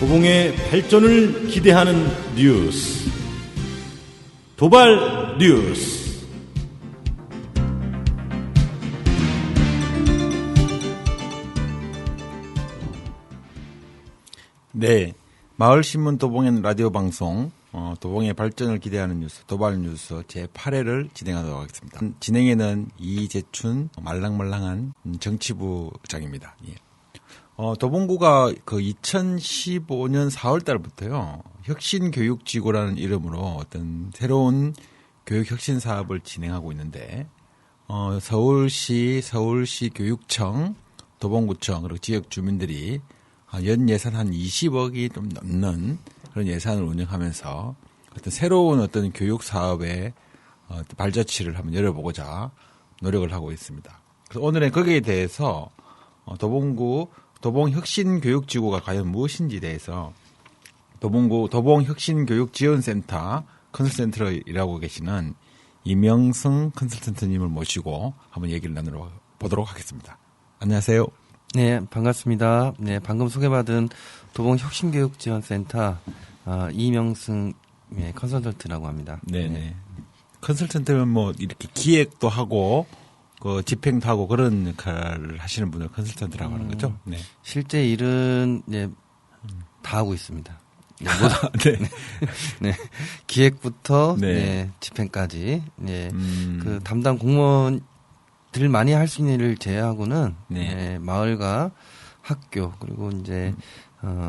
도봉의 발전을 기대하는 뉴스, 도발 뉴스. 네, 마을신문 도봉의 라디오 방송 도봉의 발전을 기대하는 뉴스, 도발 뉴스 제8회를 진행하도록 하겠습니다. 진행에는 이재춘 말랑말랑한 정치부장입니다. 예. 도봉구가 그 2015년 4월 달부터요, 혁신교육지구라는 이름으로 어떤 새로운 교육혁신 사업을 진행하고 있는데, 서울시 교육청, 도봉구청, 그리고 지역 주민들이 연 예산 한 20억이 좀 넘는 그런 예산을 운영하면서 어떤 새로운 어떤 교육 사업의 발자취를 한번 열어보고자 노력을 하고 있습니다. 그래서 오늘은 거기에 대해서 도봉혁신교육지구가 과연 무엇인지에 대해서 도봉혁신교육지원센터 컨설턴트로 일하고 계시는 이명승 컨설턴트님을 모시고 한번 얘기를 나누러 보도록 하겠습니다. 안녕하세요. 네, 반갑습니다. 네, 방금 소개받은 도봉혁신교육지원센터 이명승 컨설턴트라고 합니다. 네네. 컨설턴트는 뭐 이렇게 기획도 하고 그 집행도 하고 그런 역할을 하시는 분을 컨설턴트라고 하는 거죠. 네. 실제 일은 다 하고 있습니다. 네, 네. 네. 기획부터 네. 집행까지 그 담당 공무원들 많이 할 수 있는 일을 제외하고는 마을과 학교 그리고 이제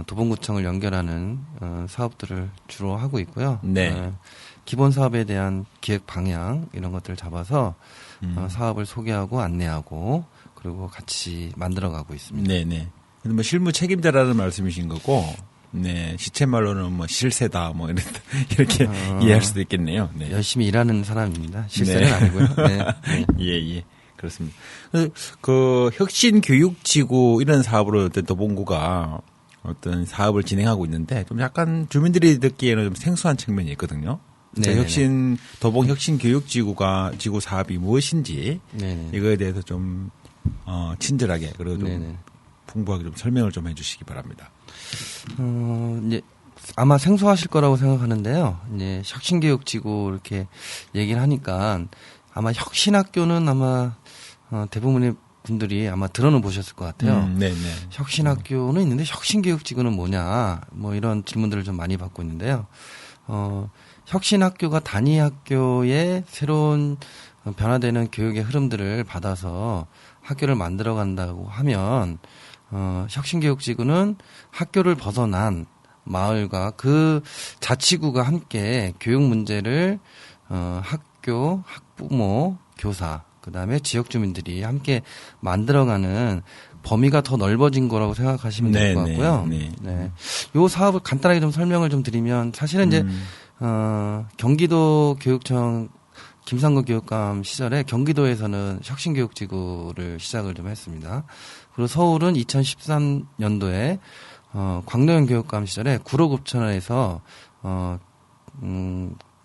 도봉구청을 연결하는 사업들을 주로 하고 있고요. 네. 기본 사업에 대한 기획 방향 이런 것들을 잡아서 사업을 소개하고 안내하고 그리고 같이 만들어가고 있습니다. 네네. 근데 뭐 실무 책임자라는 말씀이신 거고, 네, 시쳇말로는 뭐 실세다 뭐 이렇게 이해할 수도 있겠네요. 네. 열심히 일하는 사람입니다. 실세는 아니고요. 네. 예. 그렇습니다. 그 혁신교육지구 이런 사업으로 어떤 도봉구가 어떤 사업을 진행하고 있는데 좀 약간 주민들이 듣기에는 좀 생소한 측면이 있거든요. 도봉혁신교육지구 사업이 무엇인지 이거에 대해서 좀 친절하게 그리고 좀 풍부하게 좀 설명을 좀 해주시기 바랍니다. 이제 아마 생소하실 거라고 생각하는데요. 이제 혁신교육지구 이렇게 얘기를 하니까 아마 혁신학교는 아마 대부분의 분들이 아마 들어는 보셨을 것 같아요. 혁신학교는 있는데 혁신교육지구는 뭐냐, 뭐 이런 질문들을 좀 많이 받고 있는데요. 혁신학교가 단위 학교의 새로운 변화되는 교육의 흐름들을 받아서 학교를 만들어 간다고 하면, 혁신교육지구는 학교를 벗어난 마을과 그 자치구가 함께 교육 문제를, 학교, 학부모, 교사, 그 다음에 지역 주민들이 함께 만들어가는 범위가 더 넓어진 거라고 생각하시면 될 것 같고요. 요 사업을 간단하게 좀 설명을 좀 드리면 사실은 이제 경기도 교육청 김상근 교육감 시절에 경기도에서는 혁신교육지구를 시작을 좀 했습니다. 그리고 서울은 2013년도에 광노현 교육감 시절에 구로급천에서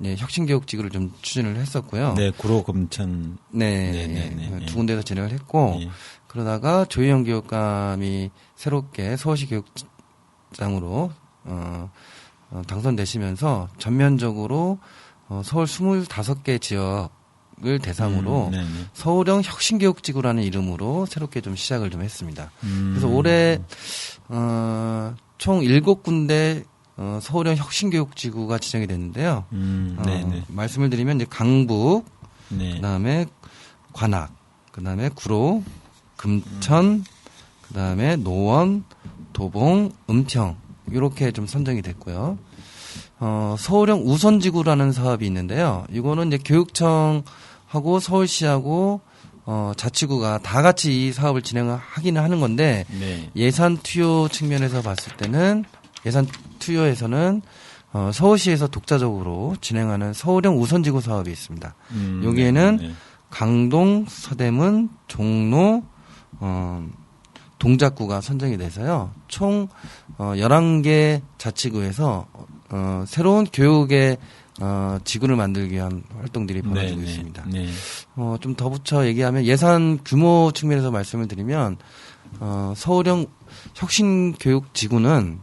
혁신교육지구를 좀 추진을 했었고요. 네, 구로금천. 두 군데에서 진행을 했고, 그러다가 조희영 교육감이 새롭게 서울시 교육장으로, 당선되시면서 전면적으로, 서울 25개 지역을 대상으로 서울형 혁신교육지구라는 이름으로 새롭게 좀 시작을 좀 했습니다. 그래서 올해, 총 7군데 서울형 혁신교육지구가 지정이 됐는데요. 말씀을 드리면 이제 강북, 그다음에 관악, 그다음에 구로, 금천, 그다음에 노원, 도봉, 음평 이렇게 좀 선정이 됐고요. 서울형 우선지구라는 사업이 있는데요. 이거는 이제 교육청하고 서울시하고 자치구가 다 같이 이 사업을 진행하기는 하는 건데 예산 투여 측면에서 봤을 때는 예산 투여에서는 서울시에서 독자적으로 진행하는 서울형 우선지구 사업이 있습니다. 여기에는 강동, 서대문, 종로, 동작구가 선정이 돼서요. 총 11개 자치구에서 새로운 교육의 지구를 만들기 위한 활동들이 벌어지고 있습니다. 좀 더 붙여 얘기하면 예산 규모 측면에서 말씀을 드리면 서울형 혁신교육지구는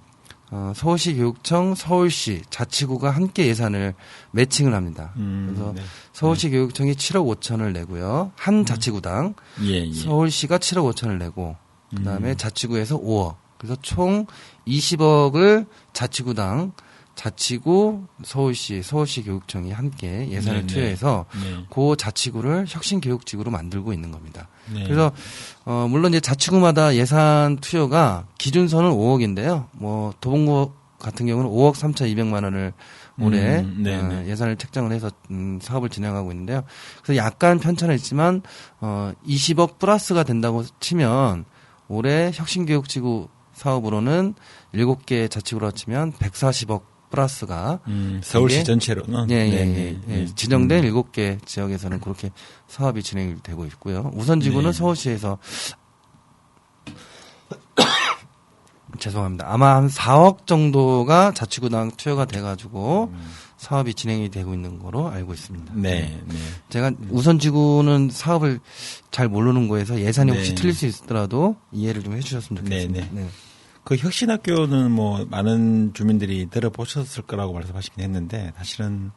서울시 교육청, 서울시 자치구가 함께 예산을 매칭을 합니다. 그래서 네. 서울시 교육청이 7억 5천을 내고요. 한 자치구당 예. 서울시가 7억 5천을 내고 그다음에 자치구에서 5억. 그래서 총 20억을 자치구당 자치구 서울시 교육청이 함께 예산을 네, 투여해서 네. 그 자치구를 혁신교육지구로 만들고 있는 겁니다. 네. 그래서 물론 이제 자치구마다 예산 투여가 기준선은 5억인데요. 뭐 도봉구 같은 경우는 5억 3,200만 원을 올해 네네. 예산을 책정을 해서 사업을 진행하고 있는데요. 그래서 약간 편차는 있지만 20억 플러스가 된다고 치면 올해 혁신교육지구 사업으로는 7개 자치구로 치면 140억 플러스가 서울시 이게 전체로는 예. 지정된 7개 지역에서는 그렇게 사업이 진행이 되고 있고요. 우선지구는 네. 서울시에서 죄송합니다. 아마 한 4억 정도가 자치구당 투여가 돼가지고 사업이 진행이 되고 있는 거로 알고 있습니다. 네. 제가 우선지구는 사업을 잘 모르는 거에서 예산이 혹시 네. 틀릴 수 있더라도 이해를 좀 해주셨으면 좋겠습니다. 네. 그 혁신학교는 뭐 많은 주민들이 들어보셨을 거라고 말씀하시긴 했는데 사실은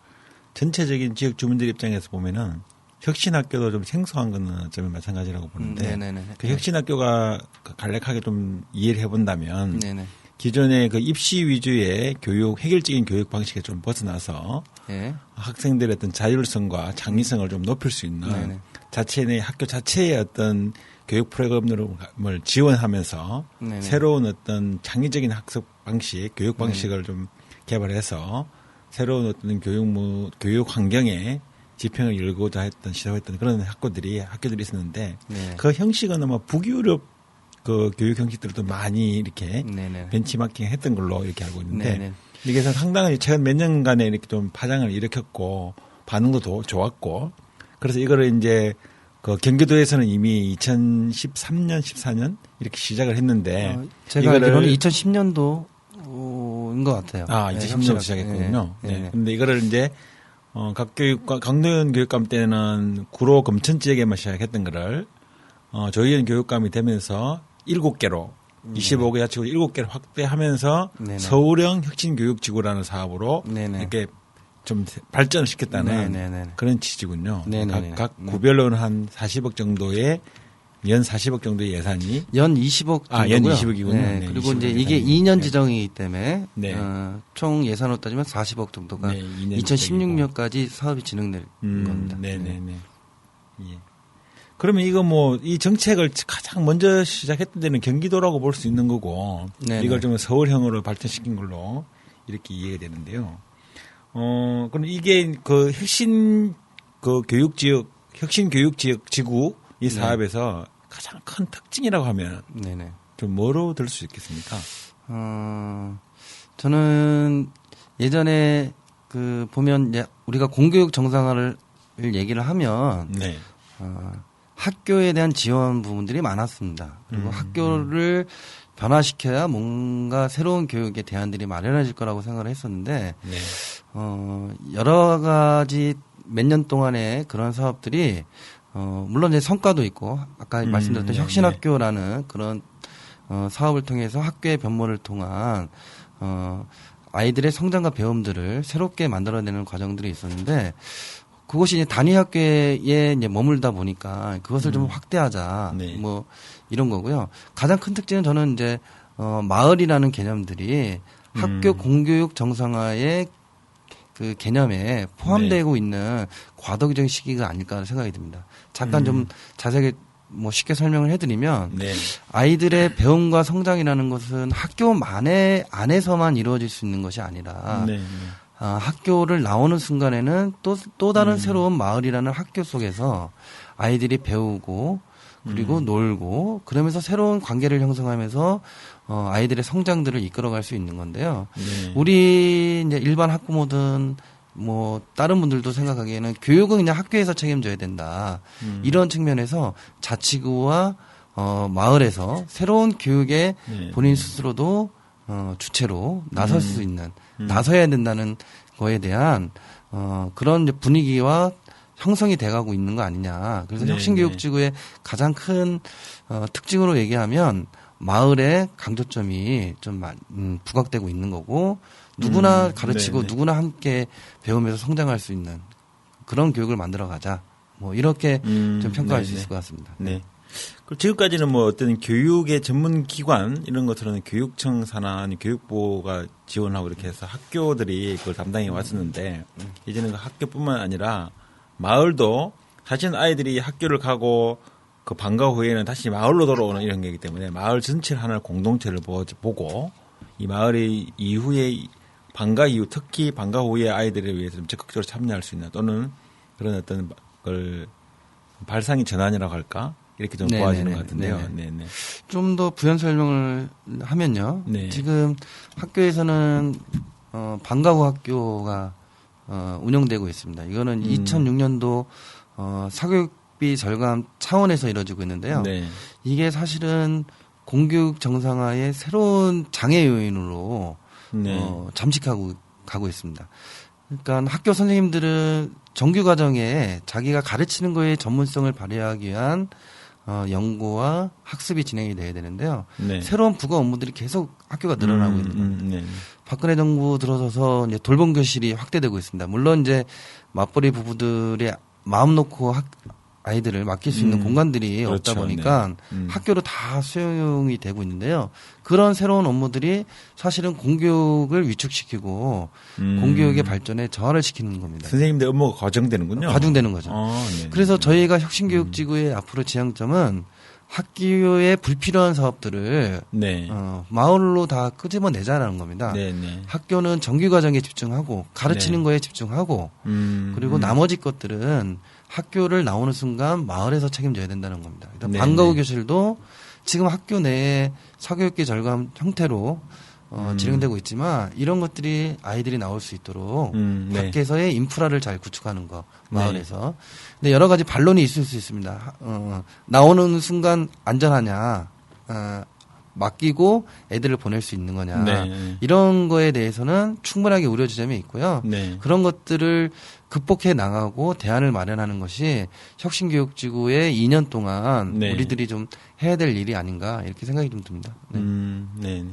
전체적인 지역 주민들 입장에서 보면은 혁신학교도 좀 생소한 거는 어쩌면 마찬가지라고 보는데 그 혁신학교가 간략하게 좀 이해를 해본다면 기존의 그 입시 위주의 교육, 획일적인 교육 방식에 좀 벗어나서 학생들의 어떤 자율성과 창의성을 좀 높일 수 있는 자체 내 학교 자체의 어떤 교육 프로그램을 지원하면서 새로운 어떤 창의적인 학습 방식, 교육 방식을 좀 개발해서 새로운 어떤 교육 환경에 지평을 열고자 했던 시도했던 그런 학교들이 있었는데 그 형식은 아마 북유럽 그 교육 형식들도 많이 이렇게 벤치마킹 했던 걸로 이렇게 알고 있는데 이게 상당히 최근 몇 년간에 이렇게 좀 파장을 일으켰고 반응도 좋았고 그래서 이거를 이제 그 경기도에서는 이미 2013년, 14년 이렇게 시작을 했는데 제가 알기로는 2010년도인 것 같아요. 2010년도 시작했군요. 그런데 이거를 이제 각 교육과 강도현 교육감 때는 구로 금천 지역에만 시작했던 거를 조희연 교육감이 되면서 7개로 25개 자치구 7개를 확대하면서 서울형 혁신교육지구라는 사업으로 이렇게 좀 발전을 시켰다는 그런 취지군요. 각 구별로는 한 40억 정도의 연 40억 정도의 예산이 연 20억 정도고요. 연 20억이군요. 그리고 이제 이게 2년 지정이기 때문에 총 예산으로 따지면 40억 정도가 2016년까지 사업이 진행될 겁니다. 예. 그러면 이거 뭐 이 정책을 가장 먼저 시작했던 데는 경기도라고 볼 수 있는 거고 이걸 좀 서울형으로 발전시킨 걸로 이렇게 이해가 되는데요. 그럼 이게 그 혁신 교육 지역 지구 이 사업에서 가장 큰 특징이라고 하면 좀 뭐로 들 수 있겠습니까? 저는 예전에 그 보면 이제 우리가 공교육 정상화를 얘기를 하면 학교에 대한 지원 부분들이 많았습니다. 그리고 학교를 변화시켜야 뭔가 새로운 교육의 대안들이 마련해질 거라고 생각을 했었는데 여러 가지 몇 년 동안의 그런 사업들이 물론 이제 성과도 있고 아까 말씀드렸던 혁신학교라는 그런 사업을 통해서 학교의 변모를 통한 아이들의 성장과 배움들을 새롭게 만들어내는 과정들이 있었는데 그것이 이제 단위 학교에 이제 머물다 보니까 그것을 좀 확대하자 뭐 이런 거고요. 가장 큰 특징은 저는 이제 마을이라는 개념들이 학교 공교육 정상화의 그 개념에 포함되고 있는 과도기적인 시기가 아닐까 생각이 듭니다. 잠깐 좀 자세하게 뭐 쉽게 설명을 해드리면 아이들의 배움과 성장이라는 것은 학교 안에서만 이루어질 수 있는 것이 아니라 학교를 나오는 순간에는 또 다른 새로운 마을이라는 학교 속에서 아이들이 배우고 그리고 놀고 그러면서 새로운 관계를 형성하면서 아이들의 성장들을 이끌어갈 수 있는 건데요. 우리 이제 일반 학부모든 뭐 다른 분들도 생각하기에는 교육은 그냥 학교에서 책임져야 된다. 이런 측면에서 자치구와 마을에서 새로운 교육에 본인 스스로도 주체로 나설 수 있는 나서야 된다는 거에 대한 그런 이제 분위기와 형성이 돼가고 있는 거 아니냐. 그래서 혁신교육지구의 가장 큰 특징으로 얘기하면 마을의 강조점이 좀 부각되고 있는 거고 누구나 가르치고 네네. 누구나 함께 배우면서 성장할 수 있는 그런 교육을 만들어 가자. 뭐 이렇게 좀 평가할 수 네네. 있을 것 같습니다. 네. 그리고 지금까지는 뭐 어떤 교육의 전문 기관 이런 것들은 교육청 산하 아니 교육부가 지원하고 이렇게 해서 학교들이 그걸 담당해 왔었는데 이제는 그 학교뿐만 아니라 마을도 사실은 아이들이 학교를 가고 그 방과 후에는 다시 마을로 돌아오는 이런 게이기 때문에 마을 전체를 하나의 공동체를 보고 이 마을의 이후에 방과 이후 특히 방과 후에 아이들에 위해서 좀 적극적으로 참여할 수 있는 또는 그런 어떤 걸 발상의 전환이라고 할까 이렇게 좀 네네네. 도와지는 것 같은데요. 네네. 네네. 좀 더 부연 설명을 하면요. 네. 지금 학교에서는 방과 후 학교가 운영되고 있습니다. 이거는 2006년도 사교육비 절감 차원에서 이루어지고 있는데요. 네. 이게 사실은 공교육 정상화의 새로운 장애 요인으로 네. 잠식하고 가고 있습니다. 그러니까 학교 선생님들은 정규 과정에 자기가 가르치는 거에 전문성을 발휘하기 위한 연구와 학습이 진행이 돼야 되는데요. 네. 새로운 부가 업무들이 계속 학교가 늘어나고 있는 겁니다. 네. 박근혜 정부 들어서서 이제 돌봄 교실이 확대되고 있습니다. 물론 이제 맞벌이 부부들의 마음 놓고 아이들을 맡길 수 있는 공간들이 그렇죠. 없다 보니까 네. 학교로 다 수용이 되고 있는데요. 그런 새로운 업무들이 사실은 공교육을 위축시키고 공교육의 발전에 저하를 시키는 겁니다. 선생님들 업무가 과정되는군요. 과중되는 거죠. 네. 그래서 저희가 혁신교육지구의 앞으로 지향점은 학교의 불필요한 사업들을 네. 마을로 다 끄집어내자라는 겁니다. 네. 네. 학교는 정규 과정에 집중하고 가르치는 네. 거에 집중하고 그리고 나머지 것들은 학교를 나오는 순간 마을에서 책임져야 된다는 겁니다. 네, 방과 후 네. 교실도 지금 학교 내에 사교육비 절감 형태로 진행되고 있지만 이런 것들이 아이들이 나올 수 있도록 네. 밖에서의 인프라를 잘 구축하는 거 마을에서. 근데 여러 가지 반론이 있을 수 있습니다. 나오는 순간 안전하냐, 맡기고 애들을 보낼 수 있는 거냐, 네. 이런 거에 대해서는 충분하게 우려 지점이 있고요. 네. 그런 것들을 극복해 나가고 대안을 마련하는 것이 혁신교육지구의 2년 동안 네. 우리들이 좀 해야 될 일이 아닌가 이렇게 생각이 좀 듭니다. 네. 네.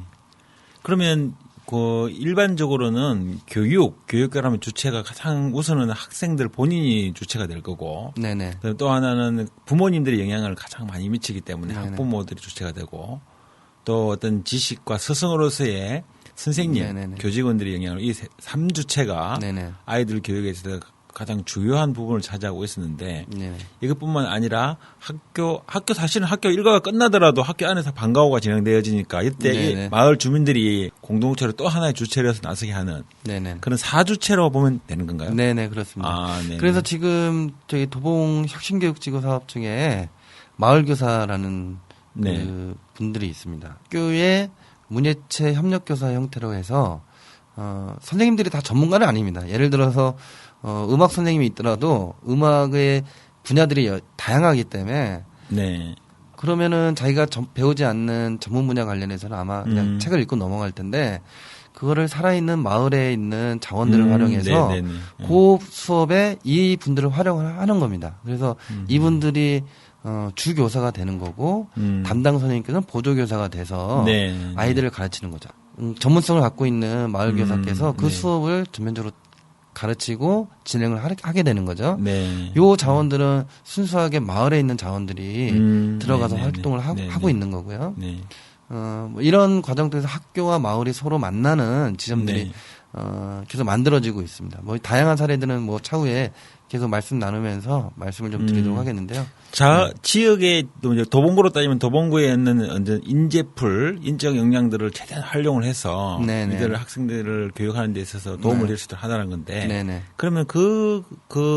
그러면 그 일반적으로는 교육이라면 주체가 가장 우선은 학생들 본인이 주체가 될 거고, 네네. 또 하나는 부모님들의 영향을 가장 많이 미치기 때문에 네네. 학부모들이 주체가 되고, 또 어떤 지식과 스승으로서의 선생님, 네네네. 교직원들의 영향을 이 3주체가 네네. 아이들 교육에 있어서 가장 주요한 부분을 차지하고 있었는데 네네. 이것뿐만 아니라 학교 사실은 학교 일과가 끝나더라도 학교 안에서 방과 후가 진행되어지니까 이때 네네. 이 마을 주민들이 공동체로 또 하나의 주체로서 나서게 하는 네네. 그런 4주체로 보면 되는 건가요? 네네, 그렇습니다. 아, 네. 그래서 지금 저희 도봉 혁신교육지구 사업 중에 마을교사라는 네. 그 분들이 있습니다. 학교의 문예체 협력교사 형태로 해서 선생님들이 다 전문가는 아닙니다. 예를 들어서 음악 선생님이 있더라도 음악의 분야들이 다양하기 때문에 네. 그러면은 자기가 배우지 않는 전문 분야 관련해서는 아마 그냥 책을 읽고 넘어갈 텐데 그거를 살아있는 마을에 있는 자원들을 활용해서 네네네. 그 수업에 이 분들을 활용을 하는 겁니다. 그래서 이분들이 주 교사가 되는 거고 담당 선생님께서는 보조 교사가 돼서 네. 아이들을 가르치는 거죠. 전문성을 갖고 있는 마을 교사께서 그 네. 수업을 전면적으로 가르치고 진행을 하게 되는 거죠. 네. 요 자원들은 순수하게 마을에 있는 자원들이 들어가서 네네네. 활동을 네네. 하고 있는 거고요. 네. 뭐 이런 과정 통해서 학교와 마을이 서로 만나는 지점들이 네. 계속 만들어지고 있습니다. 뭐 다양한 사례들은 뭐 차후에 계속 말씀 나누면서 말씀을 좀 드리도록 하겠는데요. 지역의 또 이제 도봉구로 따지면 도봉구에 있는 완전 인재풀, 인적 역량들을 최대한 활용을 해서 네네. 이들 학생들을 교육하는 데 있어서 도움을 줄 수 있도록 하다는 건데 네네. 그러면 그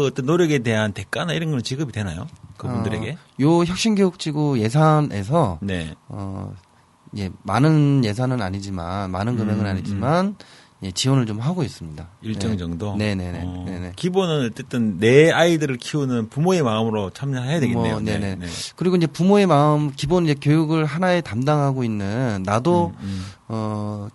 어떤 노력에 대한 대가나 이런 건 지급이 되나요? 그분들에게? 요 혁신교육지구 예산에서 네. 예, 많은 예산은 아니지만 많은 금액은 아니지만 예, 지원을 좀 하고 있습니다. 일정 네. 정도? 네네네. 네네. 기본은 어쨌든 내 아이들을 키우는 부모의 마음으로 참여해야 되겠네요. 네네. 네. 그리고 이제 부모의 마음, 기본 이제 교육을 하나에 담당하고 있는 나도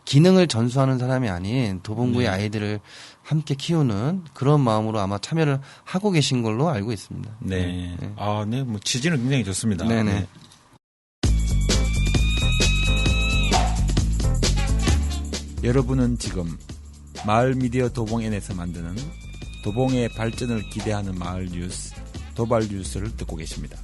기능을 전수하는 사람이 아닌 도봉구의 아이들을 함께 키우는 그런 마음으로 아마 참여를 하고 계신 걸로 알고 있습니다. 네. 아, 네. 뭐 취지는 굉장히 좋습니다. 네네. 네. 여러분은 지금 마을 미디어 도봉N에서 만드는 도봉의 발전을 기대하는 마을 뉴스, 도발 뉴스를 듣고 계십니다.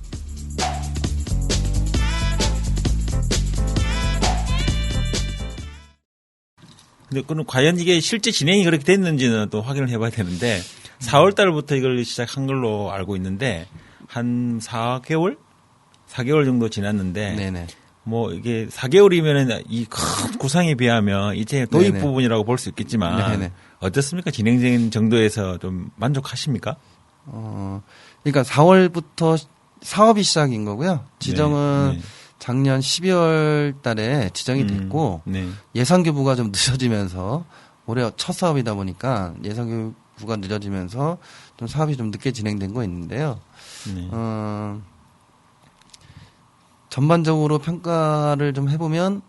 근데 그럼 과연 이게 실제 진행이 그렇게 됐는지는 또 확인을 해봐야 되는데 4월 달부터 이걸 시작한 걸로 알고 있는데 한 4개월 정도 지났는데 네네. 뭐 이게 4개월이면은 이 큰 구상에 비하면 이제 도입 네네. 부분이라고 볼 수 있겠지만 네네. 어떻습니까? 진행된 정도에서 좀 만족하십니까? 그러니까 4월부터 사업이 시작인 거고요. 지정은 네, 네. 작년 12월 달에 지정이 됐고 네. 예산 교부가 좀 늦어지면서 올해 첫 사업이다 보니까 예산 교부가 늦어지면서 좀 사업이 좀 늦게 진행된 거 있는데요. 네. 전반적으로 평가를 좀 해보면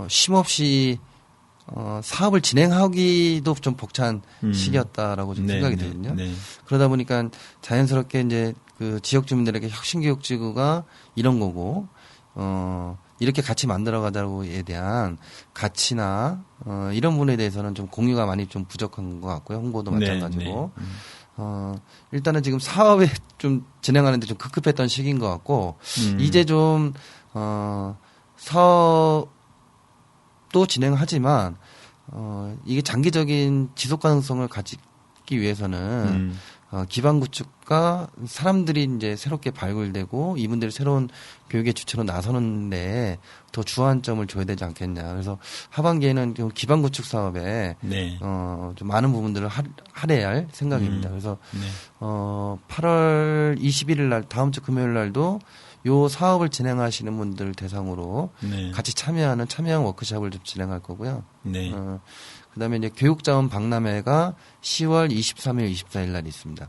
쉼없이 사업을 진행하기도 좀 벅찬 시기였다라고 좀 네, 생각이 네, 되거든요. 네. 그러다 보니까 자연스럽게 이제 그 지역 주민들에게 혁신교육지구가 이런 거고 이렇게 같이 만들어가자고에 대한 가치나 이런 부분에 대해서는 좀 공유가 많이 좀 부족한 것 같고요. 홍보도 마찬가지고. 네, 네. 일단은 지금 사업에 좀 진행하는데 좀 급급했던 시기인 것 같고 이제 좀 사업도 진행하지만 이게 장기적인 지속 가능성을 가지기 위해서는 기반 구축과 사람들이 이제 새롭게 발굴되고 이분들이 새로운 교육의 주체로 나서는데 더 주안점을 줘야 되지 않겠냐. 그래서 하반기에는 좀 기반 구축 사업에 네. 좀 많은 부분들을 할애해야 할 생각입니다. 그래서 네. 8월 21일 날 다음 주 금요일 날도 요 사업을 진행하시는 분들 대상으로 네. 같이 참여하는 참여형 워크숍을 좀 진행할 거고요. 네. 그다음에 이제 교육자원 박람회가 10월 23일, 24일 날 있습니다.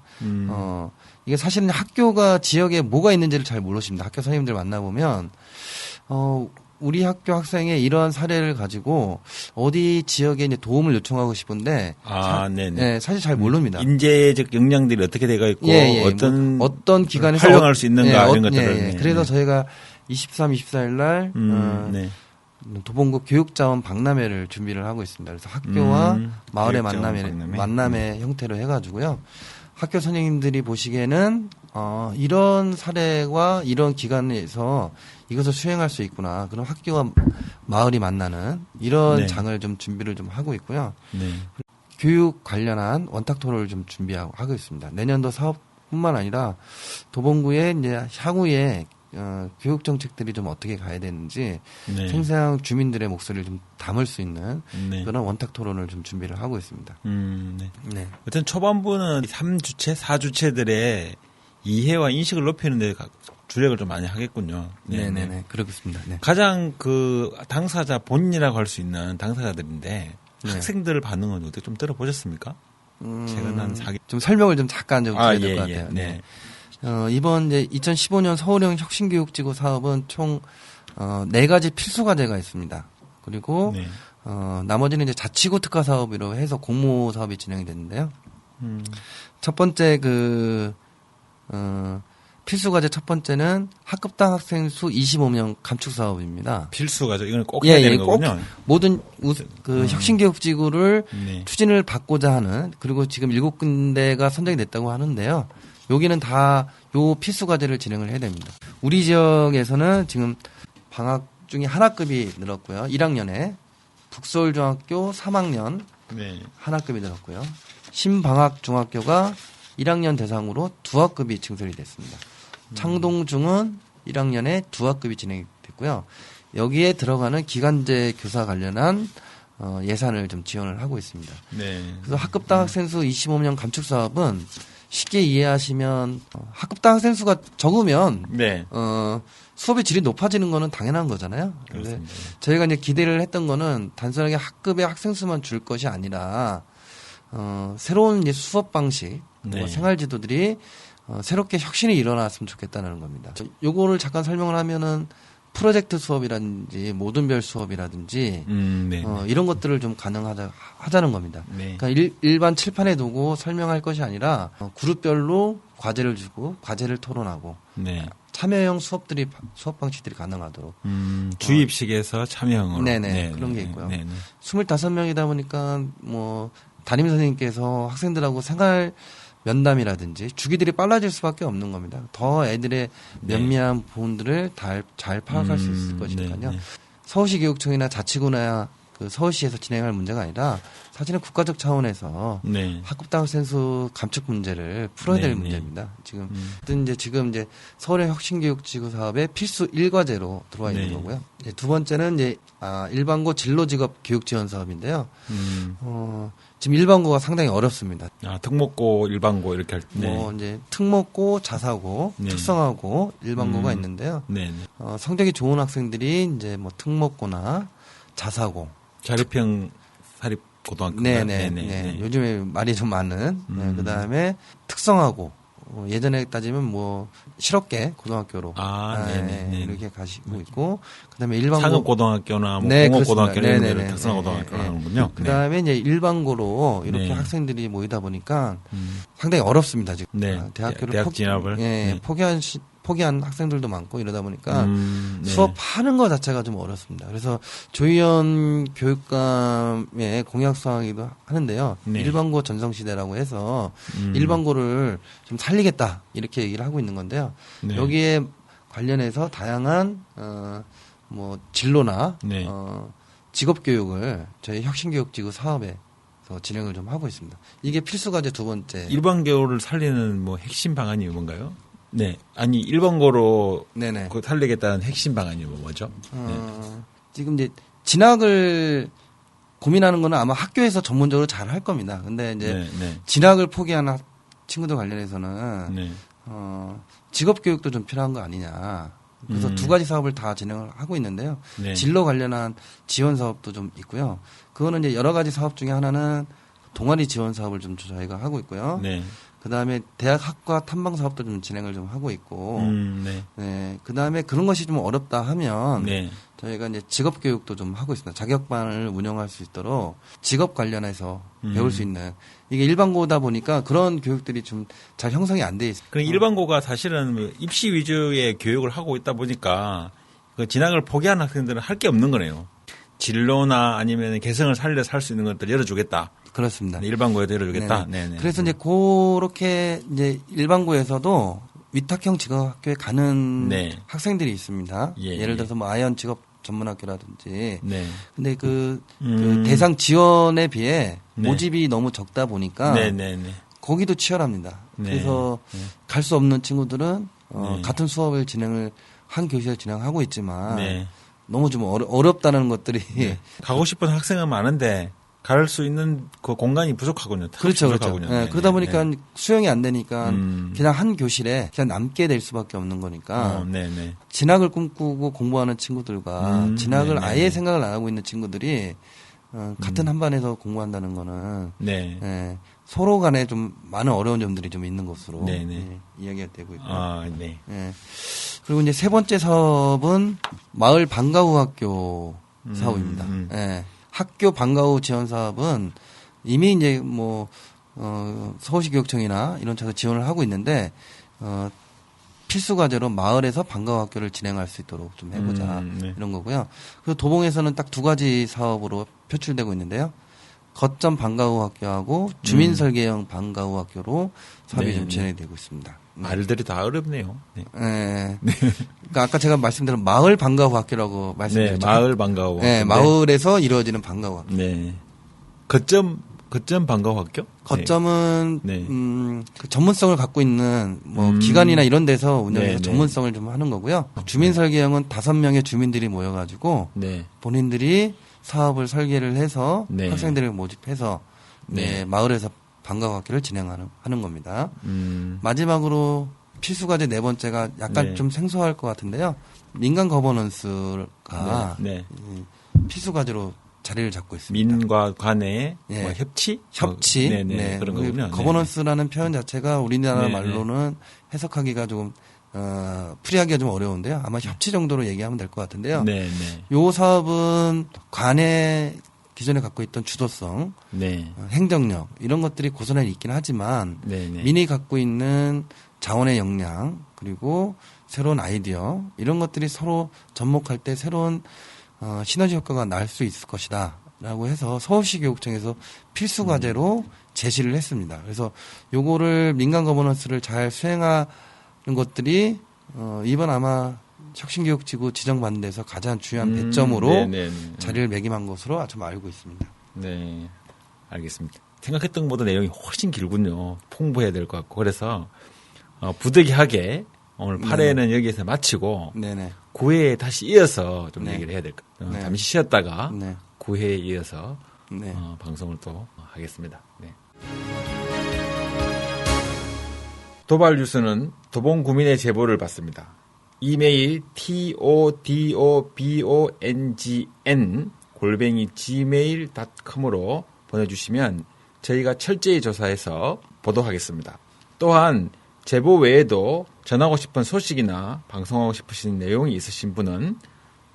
이게 사실은 학교가 지역에 뭐가 있는지를 잘 모르십니다. 학교 선생님들 만나보면, 우리 학교 학생의 이러한 사례를 가지고 어디 지역에 이제 도움을 요청하고 싶은데, 네네. 네, 사실 잘 모릅니다. 인재적 역량들이 어떻게 돼가 있고 어떤 기관에서 활용할 수 있는가 이런 것들을. 예, 예. 그래서 저희가 23, 24일 날 네. 도봉구 교육자원 박람회를 준비를 하고 있습니다. 그래서 학교와 마을의 교육자원 만남의 형태로 해가지고요. 학교 선생님들이 보시기에는 이런 사례와 이런 기관에서 이것을 수행할 수 있구나. 그럼 학교와 마을이 만나는 이런 네. 장을 좀 준비를 좀 하고 있고요. 네. 교육 관련한 원탁 토론을 좀 준비하고 있습니다. 내년도 사업뿐만 아니라 도봉구의 이제 향후에 교육 정책들이 좀 어떻게 가야 되는지 네. 생생한 주민들의 목소리를 좀 담을 수 있는 네. 그런 원탁 토론을 좀 준비를 하고 있습니다. 네. 네. 어쨌든 초반부는 3주체, 4주체들의 이해와 인식을 높이는 데 주력을 좀 많이 하겠군요. 네네네. 그렇습니다. 네. 가장 그 당사자 본인이라고 할 수 있는 당사자들인데 네. 학생들 반응은 어떻게 좀 들어보셨습니까? 최근 한 4개. 좀 설명을 좀 잠깐 좀 드려야 될 것 같아요. 네. 이번 이제 2015년 서울형 혁신교육지구 사업은 총 4가지 필수 과제가 있습니다. 그리고 네. 나머지는 이제 자치구 특화 사업으로 해서 공모 사업이 진행이 됐는데요. 첫 번째 필수 과제 첫 번째는 학급당 학생 수 25명 감축 사업입니다. 필수가죠. 이건 꼭 해야 되는 거군요. 모든 혁신교육지구를 네. 추진을 받고자 하는 그리고 지금 7군데가 선정이 됐다고 하는데요. 여기는 다 요 필수 과제를 진행을 해야 됩니다. 우리 지역에서는 지금 방학 중에 하나급이 늘었고요. 1학년에 북서울중학교 3학년 네. 하나급이 늘었고요. 신방학중학교가 1학년 대상으로 2학급이 증설이 됐습니다. 창동중은 1학년에 2학급이 진행이 됐고요. 여기에 들어가는 기간제 교사 관련한 예산을 좀 지원을 하고 있습니다. 네. 그래서 학급당 학생 수 25명 감축 사업은 쉽게 이해하시면 학급당 학생 수가 적으면 네. 수업의 질이 높아지는 거는 당연한 거잖아요. 근데 그렇습니다. 저희가 이제 기대를 했던 거는 단순하게 학급의 학생 수만 줄 것이 아니라 새로운 이제 수업 방식, 네. 생활 지도들이 새롭게 혁신이 일어났으면 좋겠다는 겁니다. 요거를 잠깐 설명을 하면은 프로젝트 수업이라든지 모든별 수업이라든지 네. 이런 것들을 좀 하자는 겁니다. 네. 그러니까 일반 칠판에 두고 설명할 것이 아니라 그룹별로 과제를 주고 과제를 토론하고 네. 참여형 수업 방식들이 가능하도록. 주입식에서 참여형으로. 네네. 그런 게 있고요. 25명이다 보니까 뭐 담임 선생님께서 학생들하고 생활 면담이라든지 주기들이 빨라질 수밖에 없는 겁니다. 더 애들의 면밀한 부분들을 잘 파악할 수 있을 것이니까요. 서울시 교육청이나 자치구나 그 서울시에서 진행할 문제가 아니라 사실은 국가적 차원에서 학급당 학생 수 감축 문제를 풀어야 될 문제입니다. 지금 이제 서울의 혁신교육지구 사업의 필수 1과제로 들어와 있는 거고요. 두 번째는 이제 일반고 진로직업 교육 지원 사업인데요. 지금 일반고가 상당히 어렵습니다. 특목고, 일반고 이렇게 할 때. 뭐 이제 특목고, 자사고, 특성화고, 일반고가 있는데요. 성적이 좋은 학생들이 이제 뭐 특목고나 자사고, 자립형 사립고등학교. 네네. 요즘에 말이 좀 많은. 그다음에 특성화고. 예전에 따지면 뭐 실업계 고등학교로 이렇게 가시고 있고, 그다음에 일반고 상업고등학교나 뭐 공업고등학교 이런 데를 특성화고등학교로 하는군요. 그다음에 이제 일반고로 이렇게 학생들이 모이다 보니까 상당히 어렵습니다 지금. 대학교를 대학 진학을 포기한 학생들도 많고 이러다 보니까 수업하는 것 자체가 좀 어렵습니다. 그래서 조희연 교육감의 공약사항이기도 하는데요. 일반고 전성시대라고 해서 일반고를 좀 살리겠다 이렇게 얘기를 하고 있는 건데요. 여기에 관련해서 다양한 뭐 진로나 직업교육을 저희 혁신교육지구 사업에서 진행을 좀 하고 있습니다. 이게 필수과제 두 번째. 일반고를 살리는 뭐 핵심 방안이 뭔가요? 아니 일반고로 그 살리겠다는 핵심 방안이 뭐죠? 지금 이제 진학을 고민하는 거는 아마 학교에서 전문적으로 잘 할 겁니다. 근데 이제 진학을 포기한 친구들 관련해서는 직업 교육도 좀 필요한 거 아니냐. 그래서 두 가지 사업을 다 진행을 하고 있는데요. 진로 관련한 지원 사업도 좀 있고요. 그거는 이제 여러 가지 사업 중에 하나는 동아리 지원 사업을 좀 저희가 하고 있고요. 그다음에 대학 학과 탐방 사업도 좀 진행을 좀 하고 있고, 그다음에 그런 것이 좀 어렵다 하면 저희가 이제 직업 교육도 좀 하고 있습니다. 자격반을 운영할 수 있도록 직업 관련해서 배울 수 있는, 이게 일반고다 보니까 그런 교육들이 좀 잘 형성이 안 돼 있습니다. 그 일반고가 사실은 입시 위주의 교육을 하고 있다 보니까 그 진학을 포기한 학생들은 할 게 없는 거네요. 진로나 아니면 개성을 살려서 할 수 있는 것들 열어주겠다. 그렇습니다. 일반고에도 열어주겠다. 그래서 이제 그렇게 이제 일반고에서도 위탁형 직업학교에 가는 학생들이 있습니다. 예를 들어서 뭐 아이언 직업 전문학교라든지. 근데 그 대상 지원에 비해 모집이 너무 적다 보니까 거기도 치열합니다. 그래서 갈 수 없는 친구들은 같은 수업을 한 교실에 진행하고 있지만 너무 좀 어렵다는 것들이 가고 싶은 학생은 많은데 갈 수 있는 그 공간이 부족하군요. 그렇죠. 그러다 보니까 수용이 안 되니까 그냥 한 교실에 그냥 남게 될 수밖에 없는 거니까 진학을 꿈꾸고 공부하는 친구들과 진학을 아예 생각을 안 하고 있는 친구들이 같은 한 반에서 공부한다는 거는 서로 간에 좀 많은 어려운 점들이 좀 있는 것으로 이야기가 되고 있고요. 그리고 이제 세 번째 사업은 마을 방과 후 학교 사업입니다. 학교 방과 후 지원 사업은 이미 이제 뭐 서울시 교육청이나 이런 차에서 지원을 하고 있는데 필수 과제로 마을에서 방과 후 학교를 진행할 수 있도록 좀 해보자 이런 거고요. 그리고 도봉에서는 딱 두 가지 사업으로 표출되고 있는데요. 거점 방과 후 학교하고 주민 설계형 방과 후 학교로 사업이 좀 진행되고 있습니다. 말들이 다 어렵네요. 그러니까 아까 제가 말씀드린 마을 방과 후 학교라고 말씀드렸죠. 마을 방과 후. 마을에서 이루어지는 방과 후 학교. 거점 방과 후 학교? 거점은 그 전문성을 갖고 있는 뭐 기관이나 이런 데서 운영해서 전문성을 좀 하는 거고요. 주민 설계형은 5명의 주민들이 모여가지고 본인들이 사업을 설계를 해서 학생들을 모집해서 마을에서 방과 후 학교를 진행하는 겁니다. 마지막으로 필수과제 네 번째가 약간 좀 생소할 것 같은데요. 민간 거버넌스가 필수과제로 자리를 잡고 있습니다. 민과 관의 뭐 협치? 그런 거군요. 거버넌스라는 표현 자체가 우리나라 말로는 해석하기가 조금 풀이하기가 좀 어려운데요. 아마 협치 정도로 얘기하면 될 것 같은데요. 요 사업은 관의 기존에 갖고 있던 주도성, 행정력 이런 것들이 고스란히 있긴 하지만 민이 갖고 있는 자원의 역량 그리고 새로운 아이디어 이런 것들이 서로 접목할 때 새로운 시너지 효과가 날 수 있을 것이다라고 해서 서울시 교육청에서 필수 과제로 제시를 했습니다. 그래서 요거를 민간 거버넌스를 잘 수행하는 것들이 이번 아마 혁신교육지구 지정받는 데서 가장 중요한 배점으로 네네. 자리를 매김한 것으로 좀 알고 있습니다. 네, 알겠습니다. 생각했던 것보다 내용이 훨씬 길군요. 풍부해야 될 것 같고. 그래서 부득이하게 오늘 8회는 여기에서 마치고 네네. 9회에 다시 이어서 좀 네. 얘기를 해야 될 것 같아요. 네. 잠시 쉬었다가 네. 9회에 이어서 네. 방송을 또 하겠습니다. 네. 도발 뉴스는 도봉구민의 제보를 받습니다. 이메일 todobongn@gmail.com으로 보내주시면 저희가 철저히 조사해서 보도하겠습니다. 또한 제보 외에도 전하고 싶은 소식이나 방송하고 싶으신 내용이 있으신 분은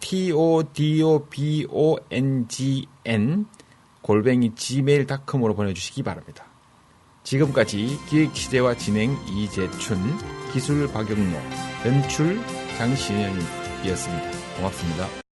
todobongn@gmail.com으로 보내주시기 바랍니다. 지금까지 기획취재와 진행 이재춘, 기술 박영록, 연출 장신현이었습니다. 고맙습니다.